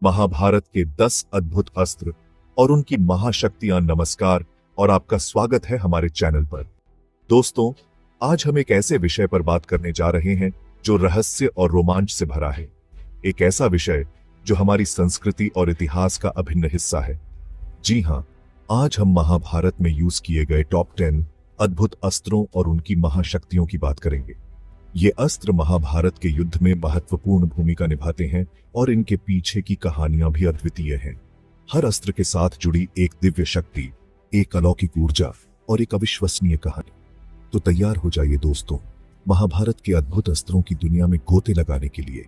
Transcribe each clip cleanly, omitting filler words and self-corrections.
महाभारत के 10 अद्भुत अस्त्र और उनकी महाशक्तियां। नमस्कार और आपका स्वागत है हमारे चैनल पर। दोस्तों, आज हम एक ऐसे विषय पर बात करने जा रहे हैं जो रहस्य और रोमांच से भरा है। एक ऐसा विषय जो हमारी संस्कृति और इतिहास का अभिन्न हिस्सा है। जी हां, आज हम महाभारत में यूज किए गए टॉप 10 अद्भुत अस्त्रों और उनकी महाशक्तियों की बात करेंगे। ये अस्त्र महाभारत के युद्ध में महत्वपूर्ण भूमिका निभाते हैं और इनके पीछे की कहानियां भी अद्वितीय हैं। हर अस्त्र के साथ जुड़ी एक दिव्य शक्ति, एक अलौकिक ऊर्जा और एक अविश्वसनीय कहानी। तो तैयार हो जाइए दोस्तों, महाभारत के अद्भुत अस्त्रों की दुनिया में गोते लगाने के लिए।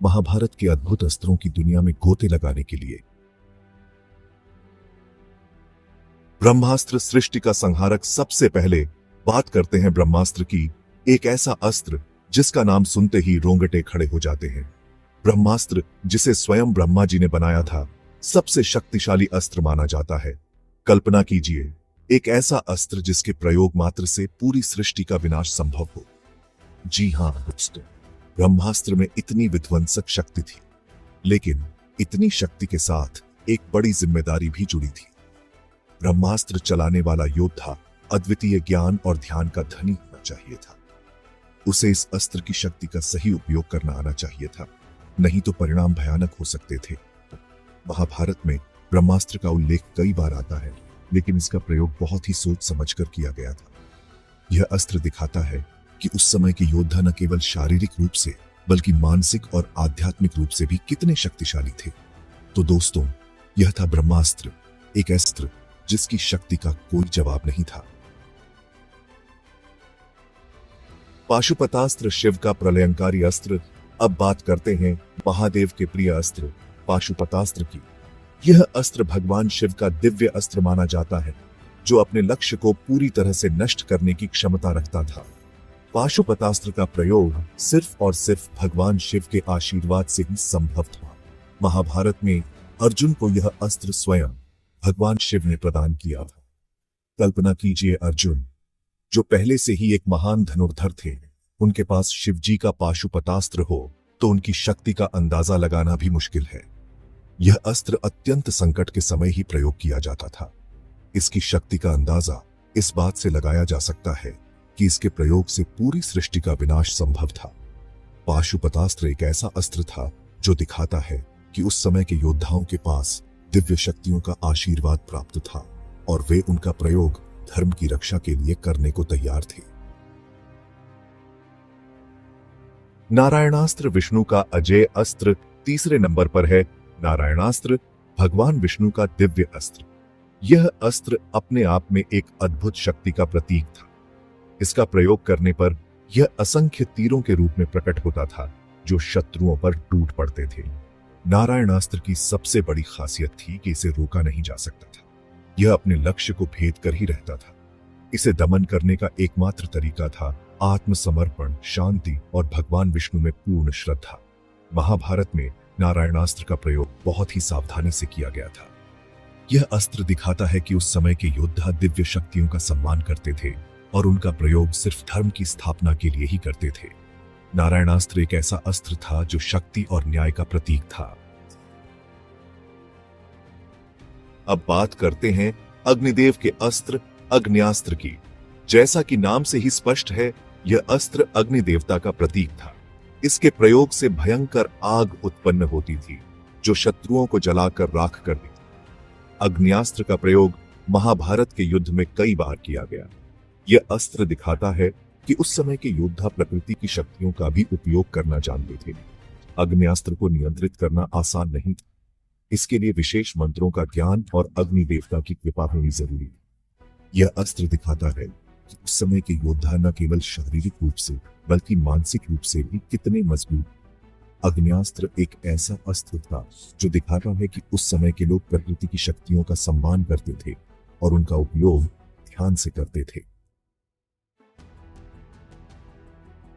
महाभारत के अद्भुत अस्त्रों की दुनिया में गोते लगाने के लिए। ब्रह्मास्त्र सृष्टि का संहारक। सबसे पहले बात करते हैं ब्रह्मास्त्र की, एक ऐसा अस्त्र जिसका नाम सुनते ही रोंगटे खड़े हो जाते हैं। ब्रह्मास्त्र, जिसे स्वयं ब्रह्मा जी ने बनाया था, सबसे शक्तिशाली अस्त्र माना जाता है। कल्पना कीजिए, एक ऐसा अस्त्र जिसके प्रयोग मात्र से पूरी सृष्टि का विनाश संभव हो। जी हां दोस्तों, ब्रह्मास्त्र में इतनी विध्वंसक शक्ति थी, लेकिन इतनी शक्ति के साथ एक बड़ी जिम्मेदारी भी जुड़ी थी। ब्रह्मास्त्र चलाने वाला योद्धा अद्वितीय ज्ञान और ध्यान का धनी होना चाहिए था। उसे इस अस्त्र की शक्ति का सही उपयोग करना आना चाहिए था, नहीं तो परिणाम भयानक हो सकते थे। महाभारत में ब्रह्मास्त्र का उल्लेख कई बार आता है, लेकिन इसका प्रयोग बहुत ही सोच समझकर किया गया था। यह अस्त्र दिखाता है कि उस समय के योद्धा न केवल शारीरिक रूप से बल्कि मानसिक और आध्यात्मिक रूप से भी कितने शक्तिशाली थे। तो दोस्तों, यह था ब्रह्मास्त्र, एक अस्त्र जिसकी शक्ति का कोई जवाब नहीं था। पाशुपतास्त्र, शिव का प्रलयंकारी अस्त्र। अब बात करते हैं महादेव के प्रिय अस्त्र पाशुपतास्त्र की। यह अस्त्र भगवान शिव का दिव्य अस्त्र माना जाता है, जो अपने लक्ष्य को पूरी तरह से नष्ट करने की क्षमता रखता था। पाशुपतास्त्र का प्रयोग सिर्फ और सिर्फ भगवान शिव के आशीर्वाद से ही संभव था। महाभारत में अर्जुन को यह अस्त्र स्वयं भगवान शिव ने प्रदान किया था। कल्पना कीजिए, अर्जुन जो पहले से ही एक महान धनुर्धर थे, उनके पास शिवजी का पाशुपतास्त्र हो तो उनकी शक्ति का अंदाजा लगाना भी मुश्किल है। यह अस्त्र अत्यंत संकट के समय ही प्रयोग किया जाता था। इसकी शक्ति का अंदाजा इस बात से लगाया जा सकता है कि इसके प्रयोग से पूरी सृष्टि का विनाश संभव था। पाशुपतास्त्र एक ऐसा अस्त्र था जो दिखाता है कि उस समय के योद्धाओं के पास दिव्य शक्तियों का आशीर्वाद प्राप्त था और वे उनका प्रयोग धर्म की रक्षा के लिए करने को तैयार थे। नारायणास्त्र, विष्णु का अजेय अस्त्र। तीसरे नंबर पर है नारायणास्त्र, भगवान विष्णु का दिव्य अस्त्र। यह अस्त्र अपने आप में एक अद्भुत शक्ति का प्रतीक था। इसका प्रयोग करने पर यह असंख्य तीरों के रूप में प्रकट होता था, जो शत्रुओं पर टूट पड़ते थे। नारायणास्त्र की सबसे बड़ी खासियत थी कि इसे रोका नहीं जा सकता था। यह अपने लक्ष्य को भेद कर ही रहता था। इसे दमन करने का एकमात्र तरीका था आत्मसमर्पण, शांति और भगवान विष्णु में पूर्ण श्रद्धा। महाभारत में नारायणास्त्र का प्रयोग बहुत ही सावधानी से किया गया था। यह अस्त्र दिखाता है कि उस समय के योद्धा दिव्य शक्तियों का सम्मान करते थे और उनका प्रयोग सिर्फ धर्म की स्थापना के लिए ही करते थे। नारायणास्त्र एक ऐसा अस्त्र था जो शक्ति और न्याय का प्रतीक था। अब बात करते हैं अग्निदेव के अस्त्र अग्न्यास्त्र की। जैसा कि नाम से ही स्पष्ट है, यह अस्त्र अग्नि देवता का प्रतीक था। इसके प्रयोग से भयंकर आग उत्पन्न होती थी, जो शत्रुओं को जलाकर राख कर देती। अग्न्यास्त्र का प्रयोग महाभारत के युद्ध में कई बार किया गया। यह अस्त्र दिखाता है कि उस समय के योद्धा प्रकृति की शक्तियों का भी उपयोग करना जानते थे। अग्न्यास्त्र को नियंत्रित करना आसान नहीं था। इसके लिए विशेष मंत्रों का ज्ञान और अग्नि देवता की कृपा होनी जरूरी है। यह अस्त्र दिखाता है कि उस समय के योद्धा न केवल शारीरिक रूप से बल्कि मानसिक रूप से भी कितने मजबूत। अग्न्यास्त्र एक ऐसा अस्त्र था जो दिखाता है कि उस समय के लोग प्रकृति की शक्तियों का सम्मान करते थे और उनका उपयोग ध्यान से करते थे।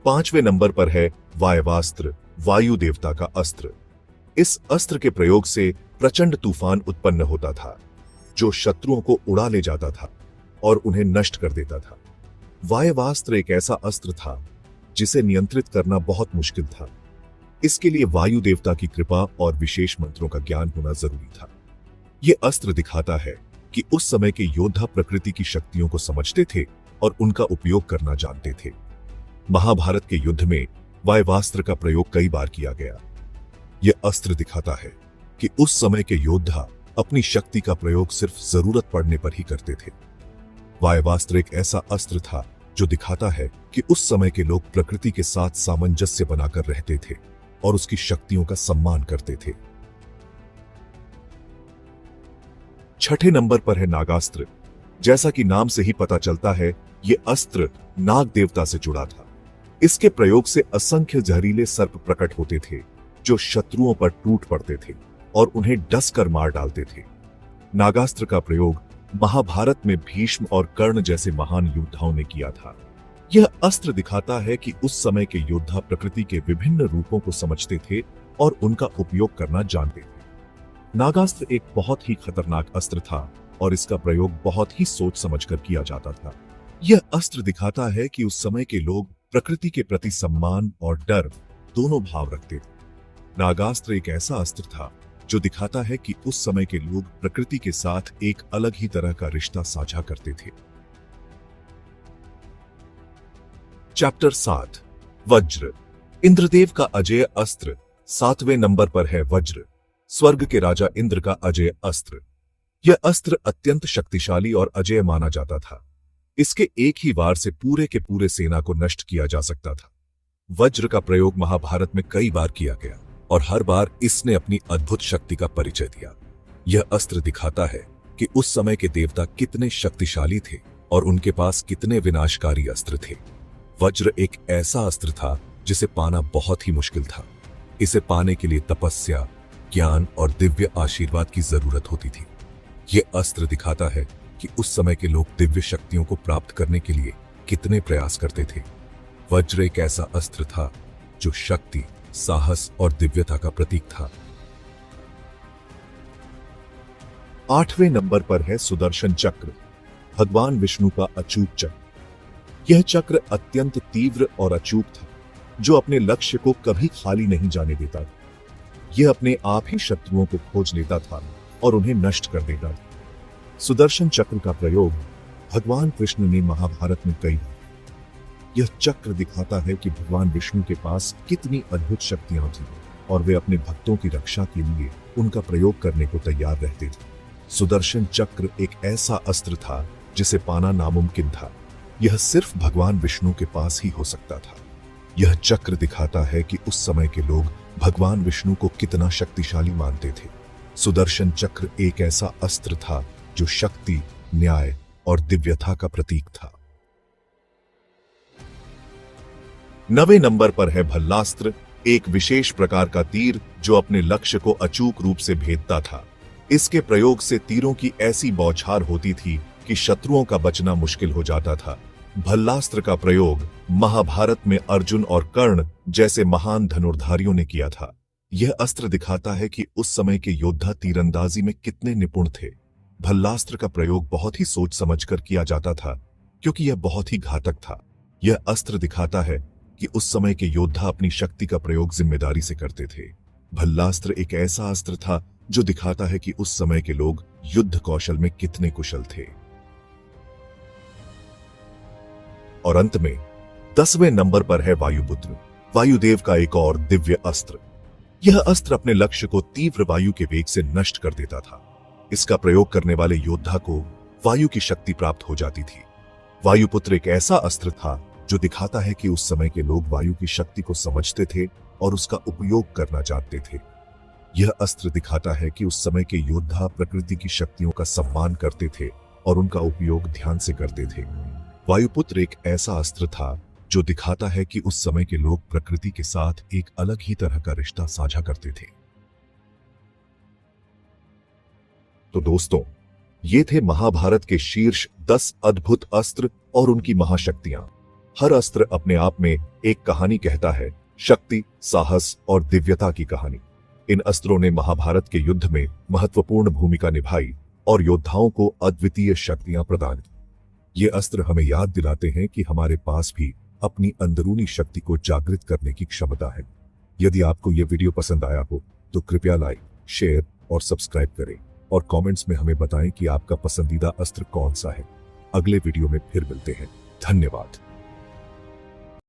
5वें नंबर पर है वायवास्त्र, वायु देवता का अस्त्र। इस अस्त्र के प्रयोग से प्रचंड तूफान उत्पन्न होता था, जो शत्रुओं को उड़ा ले जाता था और उन्हें नष्ट कर देता था। वायवास्त्र एक ऐसा अस्त्र था जिसे नियंत्रित करना बहुत मुश्किल था। इसके लिए वायु देवता की कृपा और विशेष मंत्रों का ज्ञान होना जरूरी था। यह अस्त्र दिखाता है कि उस समय के योद्धा प्रकृति की शक्तियों को समझते थे और उनका उपयोग करना जानते थे। महाभारत के युद्ध में वायवास्त्र का प्रयोग कई बार किया गया। यह अस्त्र दिखाता है कि उस समय के योद्धा अपनी शक्ति का प्रयोग सिर्फ जरूरत पड़ने पर ही करते थे। वायवास्त्र एक ऐसा अस्त्र था जो दिखाता है कि उस समय के लोग प्रकृति के साथ सामंजस्य बनाकर रहते थे और उसकी शक्तियों का सम्मान करते थे। छठे नंबर पर है नागास्त्र। जैसा कि नाम से ही पता चलता है, यह अस्त्र नाग देवता से जुड़ा था। इसके प्रयोग से असंख्य जहरीले सर्प प्रकट होते थे जो शत्रुओं पर टूट पड़ते थे और उन्हें डसकर मार डालते थे। नागास्त्र का प्रयोग महाभारत में भीष्म और कर्ण जैसे महान योद्धाओं ने किया था। यह अस्त्र दिखाता है कि उस समय के योद्धा प्रकृति के विभिन्न रूपों को समझते थे और उनका उपयोग करना जानते थे। नागास्त्र एक बहुत ही खतरनाक अस्त्र था और इसका प्रयोग बहुत ही सोच समझकर किया जाता था। यह अस्त्र दिखाता है कि उस समय के लोग प्रकृति के प्रति सम्मान और डर दोनों भाव रखते थे। नागास्त्र एक ऐसा अस्त्र था जो दिखाता है कि उस समय के लोग प्रकृति के साथ एक अलग ही तरह का रिश्ता साझा करते थे। चैप्टर 7 वज्र। इंद्रदेव का अजेय अस्त्र। 7वें नंबर पर है वज्र, स्वर्ग के राजा इंद्र का अजेय अस्त्र। यह अस्त्र अत्यंत शक्तिशाली और अजेय माना जाता था। इसके एक ही वार से पूरे के पूरे सेना को नष्ट किया जा सकता था। वज्र का प्रयोग महाभारत में कई बार किया गया और हर बार इसने अपनी अद्भुत शक्ति का परिचय दिया। यह अस्त्र दिखाता है कि उस समय के देवता कितने शक्तिशाली थे और उनके पास कितने विनाशकारी अस्त्र थे। वज्र एक ऐसा अस्त्र था जिसे पाना बहुत ही मुश्किल था। इसे पाने के लिए तपस्या, ज्ञान और दिव्य आशीर्वाद की जरूरत होती थी। यह अस्त्र दिखाता है कि उस समय के लोग दिव्य शक्तियों को प्राप्त करने के लिए कितने प्रयास करते थे। वज्र एक ऐसा अस्त्र था जो शक्ति, साहस और दिव्यता का प्रतीक था। 8वें नंबर पर है सुदर्शन चक्र, भगवान विष्णु का अचूक चक्र। यह चक्र अत्यंत तीव्र और अचूक था जो अपने लक्ष्य को कभी खाली नहीं जाने देता था। यह अपने आप ही शत्रुओं को खोज लेता था और उन्हें नष्ट कर देता था। सुदर्शन चक्र का प्रयोग भगवान कृष्ण ने महाभारत में कई बार। यह चक्र दिखाता है कि भगवान विष्णु के पास कितनी अद्भुत शक्तियां थीं और वे अपने भक्तों की रक्षा के लिए उनका प्रयोग करने को तैयार रहते थे। सुदर्शन चक्र एक ऐसा अस्त्र था जिसे पाना नामुमकिन था। यह सिर्फ भगवान विष्णु के पास ही हो सकता था। यह चक्र दिखाता है कि उस समय के लोग भगवान विष्णु को कितना शक्तिशाली मानते थे। सुदर्शन चक्र एक ऐसा अस्त्र था जो शक्ति, न्याय और दिव्यता का प्रतीक था। 9वें नंबर पर है भल्लास्त्र, एक विशेष प्रकार का तीर जो अपने लक्ष्य को अचूक रूप से भेदता था। इसके प्रयोग से तीरों की ऐसी बौछार होती थी कि शत्रुओं का बचना मुश्किल हो जाता था। भल्लास्त्र का प्रयोग महाभारत में अर्जुन और कर्ण जैसे महान धनुर्धारियों ने किया था। यह अस्त्र दिखाता है कि उस समय के योद्धा तीरंदाजी में कितने निपुण थे। भल्लास्त्र का प्रयोग बहुत ही सोच समझकर किया जाता था क्योंकि यह बहुत ही घातक था। यह अस्त्र दिखाता है कि उस समय के योद्धा अपनी शक्ति का प्रयोग जिम्मेदारी से करते थे। भल्लास्त्र एक ऐसा अस्त्र था जो दिखाता है कि उस समय के लोग युद्ध कौशल में कितने कुशल थे। और अंत में 10वें नंबर पर है वायुपुत्र, वायुदेव का एक और दिव्य अस्त्र। यह अस्त्र अपने लक्ष्य को तीव्र वायु के वेग से नष्ट कर देता था। इसका प्रयोग करने वाले योद्धा को वायु की शक्ति प्राप्त हो जाती थी। वायुपुत्र एक ऐसा अस्त्र था जो दिखाता है कि उस समय के लोग वायु की शक्ति को समझते थे और उसका उपयोग करना जानते थे। यह अस्त्र दिखाता है कि उस समय के योद्धा प्रकृति की शक्तियों का सम्मान करते थे और उनका उपयोग ध्यान से करते थे। वायुपुत्र एक ऐसा अस्त्र था जो दिखाता है कि उस समय के लोग प्रकृति के साथ एक अलग ही तरह का रिश्ता साझा करते थे। तो दोस्तों, ये थे महाभारत के शीर्ष 10 अद्भुत अस्त्र और उनकी महाशक्तियां। हर अस्त्र अपने आप में एक कहानी कहता है, शक्ति, साहस और दिव्यता की कहानी। इन अस्त्रों ने महाभारत के युद्ध में महत्वपूर्ण भूमिका निभाई और योद्धाओं को अद्वितीय शक्तियां प्रदान की। ये अस्त्र हमें याद दिलाते हैं कि हमारे पास भी अपनी अंदरूनी शक्ति को जागृत करने की क्षमता है। यदि आपको यह वीडियो पसंद आया हो तो कृपया लाइक, शेयर और सब्सक्राइब करें और कमेंट्स में हमें बताएं कि आपका पसंदीदा अस्त्र कौन सा है। अगले वीडियो में फिर मिलते हैं। धन्यवाद।